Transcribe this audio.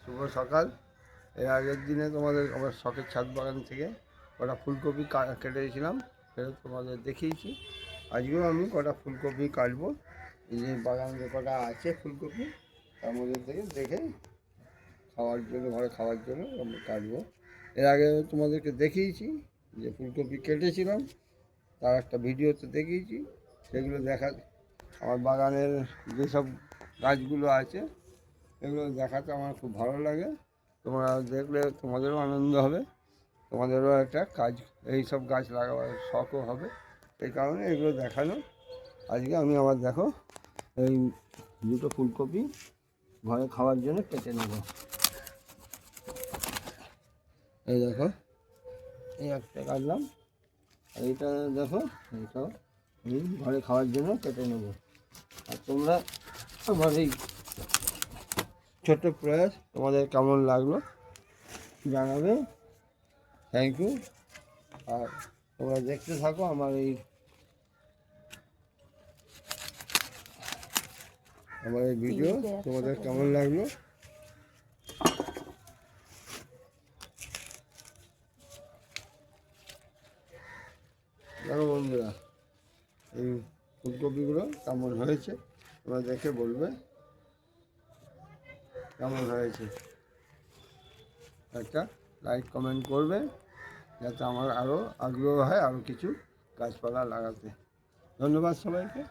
শুভ সকাল। এর আগের দিনে তোমাদের আমার শখের ছাদ বাগান থেকে কটা ফুলকপি কেটেছিলাম, সেটা তোমাদের দেখিয়েছি। আজকেও আমি কটা ফুলকপি কাটবো। এই যে বাগানে কটা আছে ফুলকপি, তার মধ্যে থেকে দেখে খাওয়ার জন্য, ঘরে খাওয়ার জন্য আমি কাটবো। এর আগে তোমাদেরকে দেখিয়েছি যে ফুলকপি কেটেছিলাম, তার একটা ভিডিওতে দেখিয়েছি। সেগুলো আমার বাগানের যেসব গাছগুলো আছে এগুলো দেখাতে আমার খুব ভালো লাগে। তোমরা দেখলে তোমাদেরও আনন্দ হবে, তোমাদেরও একটা কাজ, এই সব গাছ লাগাবার শখও হবে। এই কারণে এগুলো দেখানো। আজকে আমি আমার দেখো এই দুটো ফুলকপি ঘরে খাওয়ার জন্য কেটে নেব। এই দেখো, এই একটা কাটলাম, আর এইটা দেখো, এইটাও আমি ঘরে খাওয়ার জন্য কেটে নেব। আর তোমরা আমার এই ছোট্ট প্রয়াস তোমাদের কেমন লাগলো জানাবে। Thank you. আর তোমরা দেখতে থাকো আমার এই ভিডিও, তোমাদের কেমন লাগলো। দেখো বন্ধুরা, এই ফুলকপিগুলো কেমন হয়েছে তোমরা দেখে বলবে কেমন হয়েছে। একটা লাইক কমেন্ট করবে যাতে আমার আরও আগ্রহ হয় আরও কিছু গাছপালা লাগাতে। ধন্যবাদ সবাইকে।